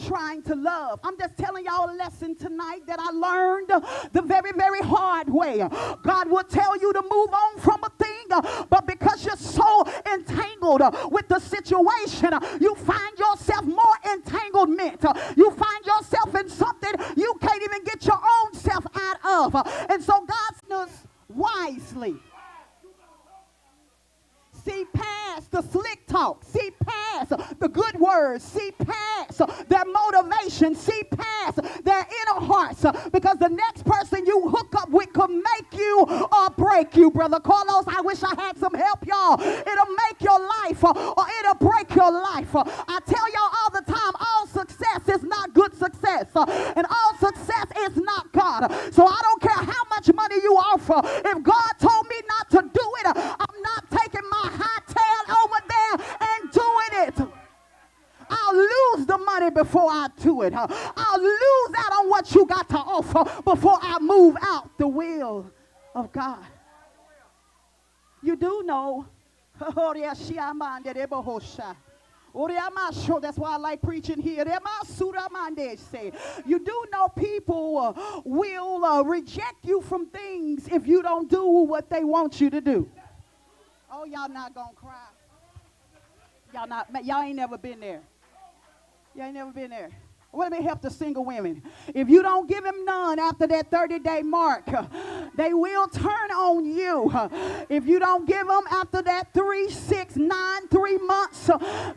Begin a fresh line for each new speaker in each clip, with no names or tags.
trying to love. I'm just telling y'all a lesson tonight that I learned the very, very hard way. God will tell you to move on from a thing, but because you're so entangled with the situation, you find yourself more entanglement. You find yourself in something you can't even get your own self out of. And so God knows wisely. See past the slick talk. See past the good words. See past their motivation. See past their inner hearts. Because the next person you hook up with could make you or break you, Brother Carlos. I wish I had some help, y'all. It'll make your life or it'll break your life. I tell y'all all the time, all success is not good success. And all success is not God. So I don't care how much money you offer. If God told me not to do it, I'm not taking my high tail over there and doing it. I'll lose the money before I do it. I'll lose out on what you got to offer before I move out the will of God. You do know. That's why I like preaching here. You do know people will reject you from things if you don't do what they want you to do. Oh, y'all not gonna cry. Y'all ain't never been there. Y'all ain't never been there. Well, let me help the single women. If you don't give him none after that 30-day mark, they will turn on you. If you don't give them after that 3, 6, 9, 3 months,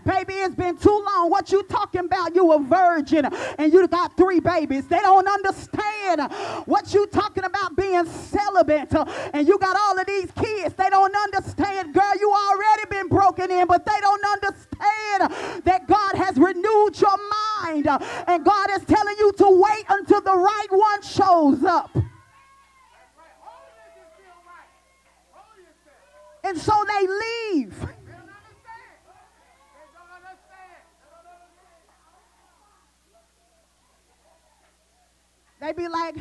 baby, it's been too long. What you talking about? You a virgin and you got 3 babies. They don't understand what you talking about being celibate and you got all of these kids. They don't understand, girl, you already been broken in, but they don't understand that God has renewed your mind. And God is telling you to wait until the right one shows up. And so they leave. They be like,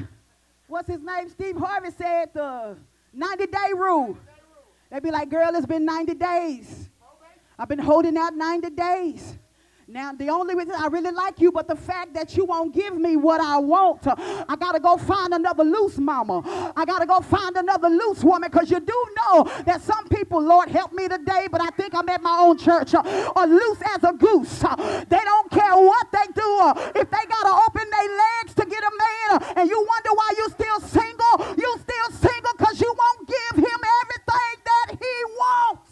what's his name? Steve Harvey said the 90-day rule. They be like, girl, it's been 90 days. I've been holding out 90 days. Now, the only reason I really like you, but the fact that you won't give me what I want, I got to go find another loose mama. I got to go find another loose woman, because you do know that some people, Lord help me today, but I think I'm at my own church, are loose as a goose. They don't care what they do. If they got to open their legs to get a man, and you wonder why you still single, you still single because you won't give him everything that he wants.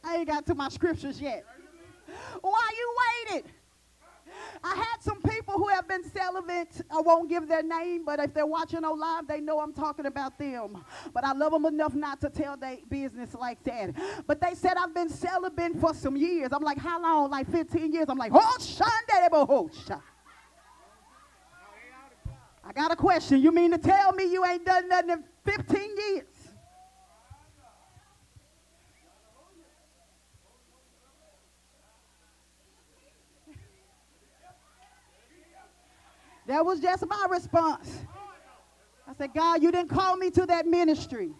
I ain't got to my scriptures yet. Why you waited? I had some people who have been celibate. I won't give their name, but if they're watching on live, they know I'm talking about them. But I love them enough not to tell their business like that. But they said I've been celibate for some years. I'm like, how long? Like 15 years. I'm like, I got a question. You mean to tell me you ain't done nothing in 15 years? That was just my response. I said, God, you didn't call me to that ministry.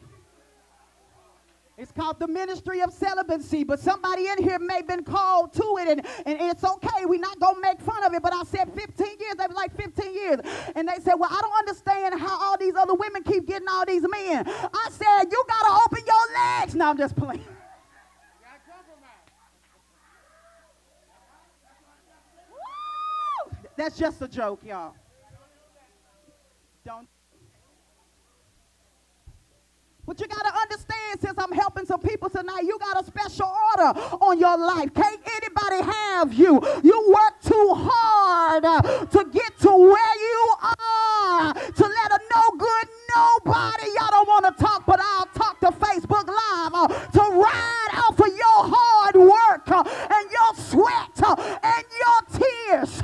It's called the ministry of celibacy, but somebody in here may have been called to it, and it's okay. We're not going to make fun of it, but I said 15 years. They were like 15 years. And they said, well, I don't understand how all these other women keep getting all these men. I said, you got to open your legs. No, I'm just playing. That's just a joke, y'all. Don't. But you got to understand, since I'm helping some people tonight, you got a special order on your life. Can't anybody have you. You work too hard to get to where you are, to let a no good nobody, y'all don't want to talk, but I'll talk to Facebook Live, to ride off of your hard work and your sweat and your tears.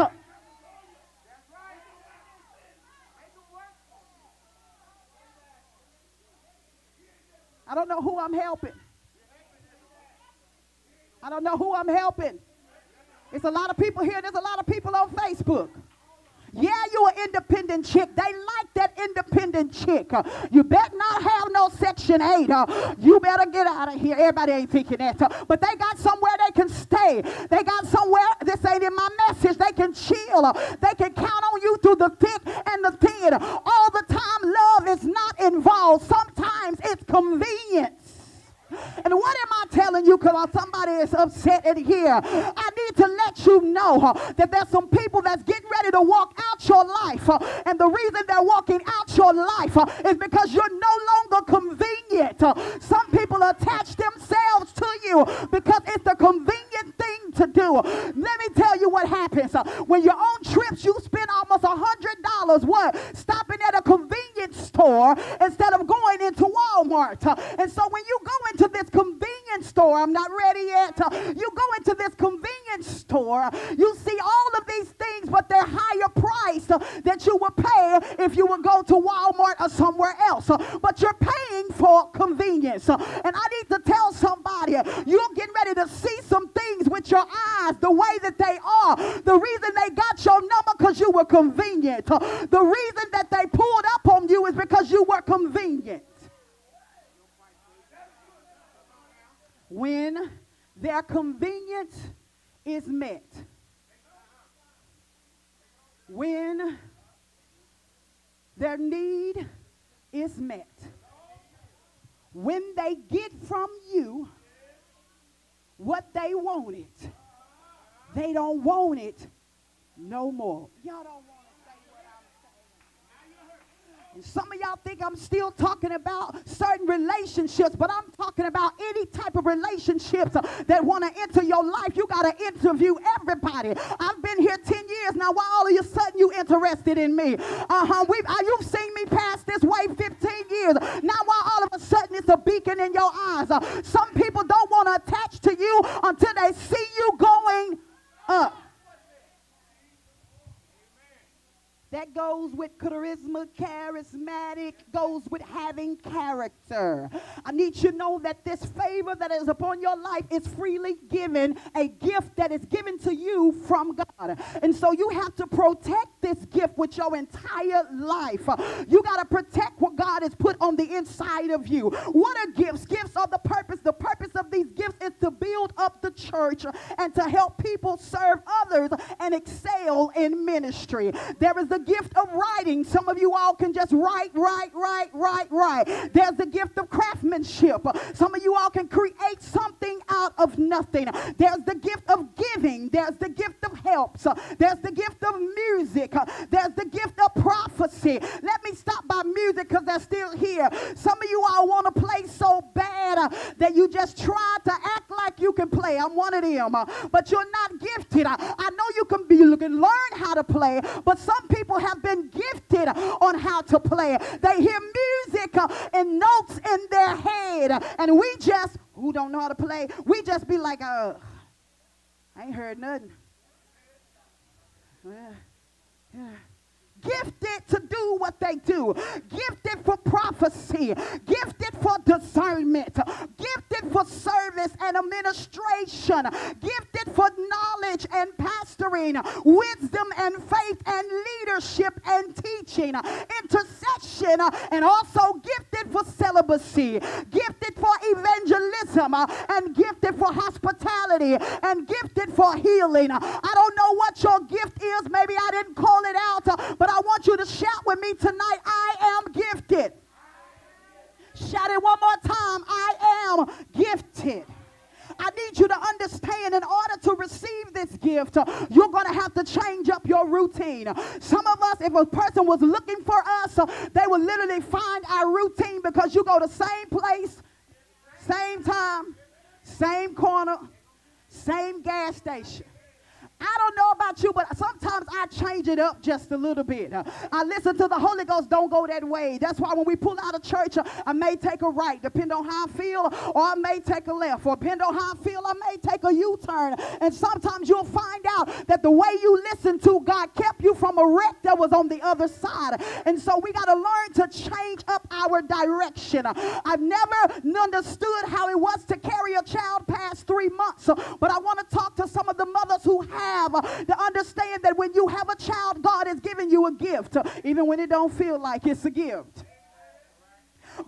I don't know who I'm helping. I don't know who I'm helping. It's a lot of people here. There's a lot of people on Facebook. Yeah, you an independent chick. They like that independent chick. You better not have no Section 8. You better get out of here. Everybody ain't thinking that. But they got somewhere they can stay. They got somewhere, this ain't in my message, they can chill. They can count on you through the thick and the thin. All the time, love is not involved. Sometimes it's convenience. And what am I telling you? Because somebody is upset in here. I need to let you know that there's some people that's getting ready to walk out your life. And the reason they're walking out your life is because you're no longer convenient. Some people attach themselves to you because it's the convenient thing to do. Let me tell you what happens. When you're on trips, you spend almost $100. What? Stopping at a convenience store instead of going into Walmart. And so when you go into this convenience store, I'm not ready yet. You go into this convenience store, you see all of these things, but they're higher price that you would pay if you would go to Walmart or somewhere else. But you're paying for convenience. And I need to tell somebody, you're getting ready to see some things with your eyes the way that they are. The reason they got your number because you were convenient. The reason that they pulled up on you is because you were convenient. When their convenience is met, when their need is met, when they get from you what they wanted, they don't want it no more. Y'all don't want to say what I'm saying. And some of y'all think I'm still talking about certain relationships, but I'm talking about any type of relationships that want to enter your life. You got to interview everybody. I've been here 10 years now. Why all of a sudden you interested in me? You've seen me pass this way 15 years. Now why all of a sudden it's a beacon in your eyes? Some people don't want to attach to you until they see you going up. That goes with charisma, charismatic, goes with having character. I need you to know that this favor that is upon your life is freely given, a gift that is given to you from God. And so you have to protect this gift with your entire life. You got to protect what God has put on the inside of you. What are gifts? Gifts are the purpose. The purpose of these gifts is to build up the church and to help people serve others and excel in ministry. There is a gift of writing. Some of you all can just write. There's the gift of craftsmanship. Some of you all can create something out of nothing. There's the gift of giving. There's the gift of helps. There's the gift of music. There's the gift of prophecy. Let me stop by music because they're still here. Some of you all want to play so bad that you just try to act like you can play. I'm one of them. But you're not gifted. I know you can learn how to play, but some people have been gifted on how to play. They hear music and notes in their head, and we just, who don't know how to play, we just be like, I ain't heard nothing. Gifted to do what they do. Gifted for prophecy. Gifted for discernment. Gifted for service and administration. Gifted for knowledge and pastoring. Wisdom and faith and leadership and teaching. Intercession, and also gifted for celibacy. Gifted for evangelism, and gifted for hospitality, and gifted for healing. I don't know what your gift is. Maybe I didn't call it out, but I want you to shout with me tonight, I am gifted. Shout it one more time, I am gifted. I need you to understand, in order to receive this gift, you're going to have to change up your routine. Some of us, if a person was looking for us, they would literally find our routine, because you go to same place, same time, same corner, same gas station. I don't know about you, but sometimes I change it up just a little bit. I listen to the Holy Ghost, don't go that way. That's why when we pull out of church, I may take a right, depending on how I feel, or I may take a left, or depending on how I feel, I may take a U-turn. And sometimes you'll find out that the way you listen to God kept you from a wreck that was on the other side. And so we got to learn to change up our our direction. I've never understood how it was to carry a child past 3 months, but I want to talk to some of the mothers who have to understand that when you have a child, God is giving you a gift, even when it don't feel like it's a gift.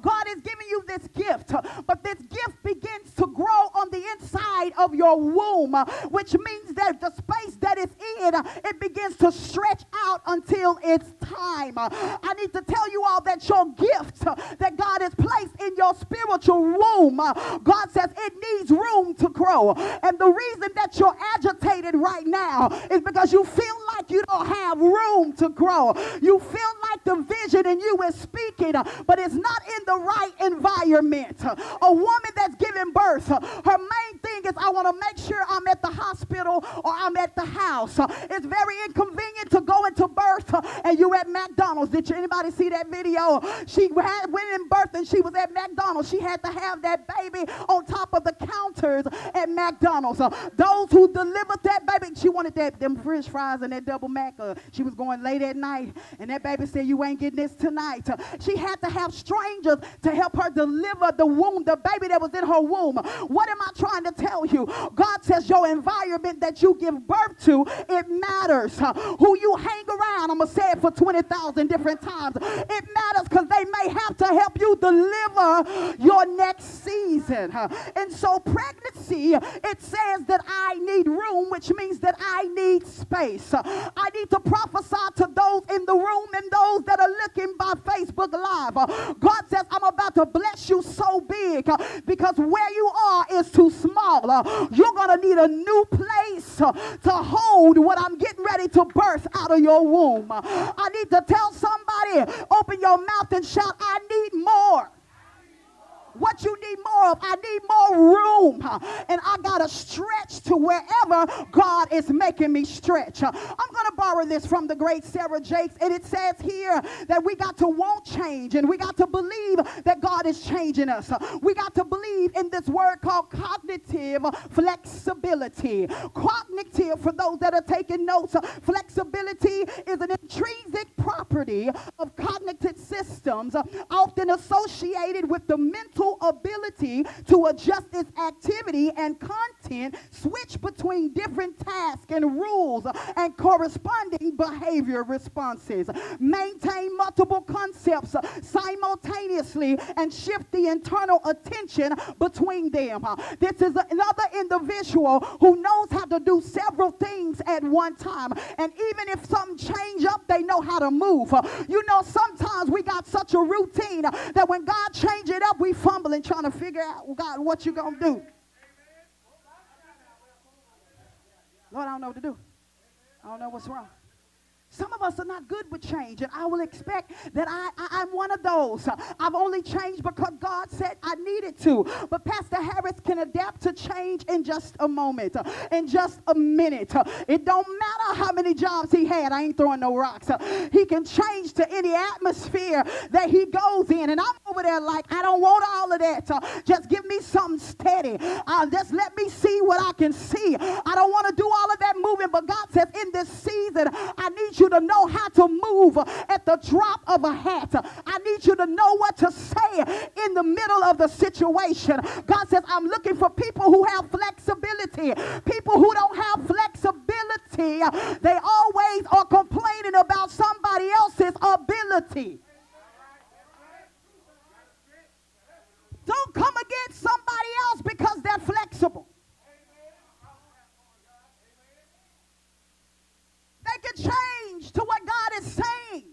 God is giving you this gift, but this gift begins to grow on the inside of your womb, which means that the space that it's in, it begins to stretch out until it's time. I need to tell you all that your gift that God has placed in your spiritual womb, God says it needs room to grow. And the reason that you're agitated right now is because you feel like you don't have room to grow. You feel like the vision in you is speaking, but it's not in the right environment. A woman that's giving birth, her main thing is, I want to make sure I'm at the hospital or I'm at the house. It's very inconvenient to go into birth and you at McDonald's. Did anybody see that video? She went in birth and she was at McDonald's. She had to have that baby on top of the counters at McDonald's. Those who delivered that baby, she wanted them French fries and that double Mac. She was going late at night and that baby said, you ain't getting this tonight. She had to have strangers to help her deliver the womb, the baby that was in her womb. What am I trying to tell you? God says your environment that you give birth to, it matters. Who you hang around, I'm going to say it for 20,000 different times. It matters because they may have to help you deliver your next season. And so pregnancy, it says that I need room, which means that I need space. I need to prophesy to those in the room and those that are looking by Facebook Live. God says, I'm about to bless you so big because where you are is too small. You're going to need a new place to hold what I'm getting ready to birth out of your womb. I need to tell somebody, open your mouth and shout, I need more. What you need more of, I need more room. And I got to stretch to wherever God is making me stretch. I'm going to borrow this from the great Sarah Jakes. And it says here that we got to want change. And we got to believe that God is changing us. We got to believe in this word called cognitive flexibility. Cognitive, for those that are taking notes, flexibility is an intrinsic property of cognitive systems often associated with the mental ability to adjust its activity and content, switch between different tasks and rules and corresponding behavior responses, maintain multiple concepts simultaneously, and shift the internal attention between them. This is another individual who knows how to do several things at one time, and even if something change up, they know how to move. You know, sometimes we got such a routine that when God change it up, we fumbling trying to figure out, God, what you gonna do? Lord, I don't know what to do. I don't know what's wrong. Some of us are not good with change, and I will expect that I'm one of those. I've only changed because God said I needed to. But Pastor Harris can adapt to change in just a moment, in just a minute. It don't matter how many jobs he had. I ain't throwing no rocks. He can change to any atmosphere that he goes in, and I'm over there like, I don't want all of that. Just give me something steady. Just let me see what I can see. I don't want to do all of that moving, but God says in this season, I need you to know how to move at the drop of a hat. I need you to know what to say in the middle of the situation. God says, I'm looking for people who have flexibility. People who don't have flexibility, they always are complaining about somebody else's ability. Don't come against somebody else because they're flexible. They can change to what God is saying.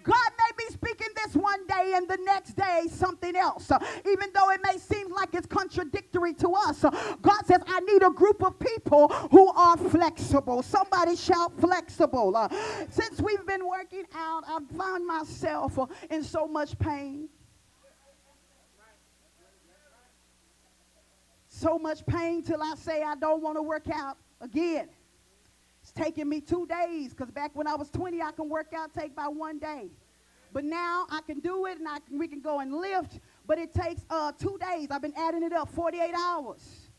God may be speaking this one day and the next day something else. Even though it may seem like it's contradictory to us, God says, I need a group of people who are flexible. Somebody shout flexible. Since we've been working out, I've found myself in so much pain. So much pain till I say I don't want to work out again. It's taking me 2 days because back when I was 20, I can work out, take by 1 day. But now I can do it and we can go and lift, but it takes 2 days. I've been adding it up, 48 hours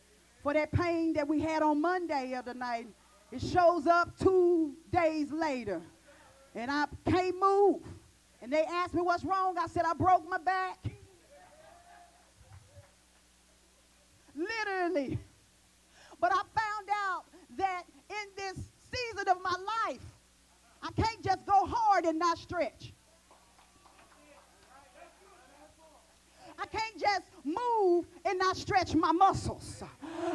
for that pain that we had on Monday of the night. It shows up 2 days later and I can't move. And they asked me what's wrong. I said, I broke my back. Literally. But I found out that in this season of my life, I can't just go hard and not stretch. I can't just move and not stretch my muscles.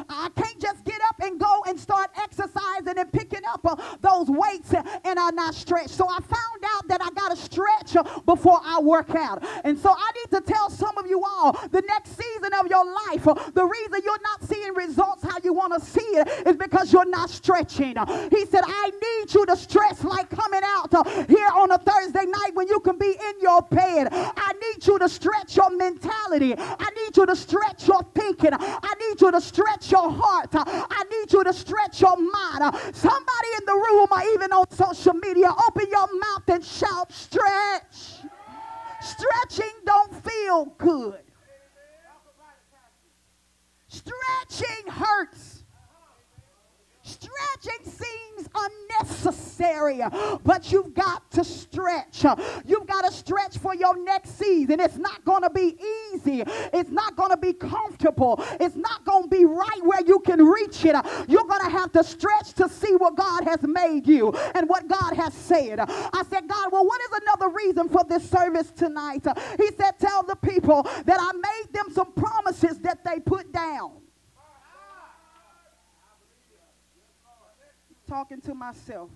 I can't just get up and go and start exercising and picking up those weights and I not stretch. So I found out that I got to stretch before I work out. And so I need to tell some of you all, the next season of your life, the reason you're not seeing results how you want to see it is because you're not stretching. He said, I need you to stretch like coming out here on a Thursday night when you can be in your bed. I need you to stretch your mentality. I need you to stretch your thinking. I need you to stretch your heart. I need you to stretch your mind. Somebody in the room or even on social media, open your mouth and shout, stretch. Stretching don't feel good. Stretching hurts. Stretching seems unnecessary, but you've got to stretch. You've got to stretch for your next season. It's not going to be easy. It's not going to be comfortable. It's not going to be right where you can reach it. You're going to have to stretch to see what God has made you and what God has said. I said, God, well, what is another reason for this service tonight? He said, tell the people that I made them some promises that they put down. Talking to myself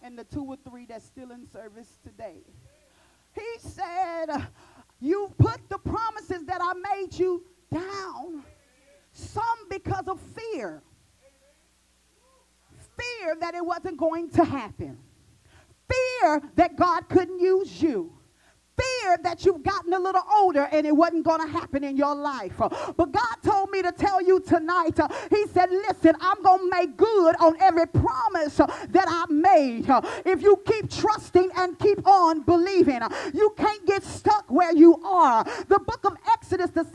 and the 2 or 3 that's still in service today. He said, you put the promises that I made you down, some because of fear. Fear that it wasn't going to happen. Fear that God couldn't use you. Fear that you've gotten a little older and it wasn't going to happen in your life. But God told me to tell you tonight, he said, listen, I'm going to make good on every promise that I made. If you keep trusting and keep on believing, you can't get stuck where you are. The book of Exodus, the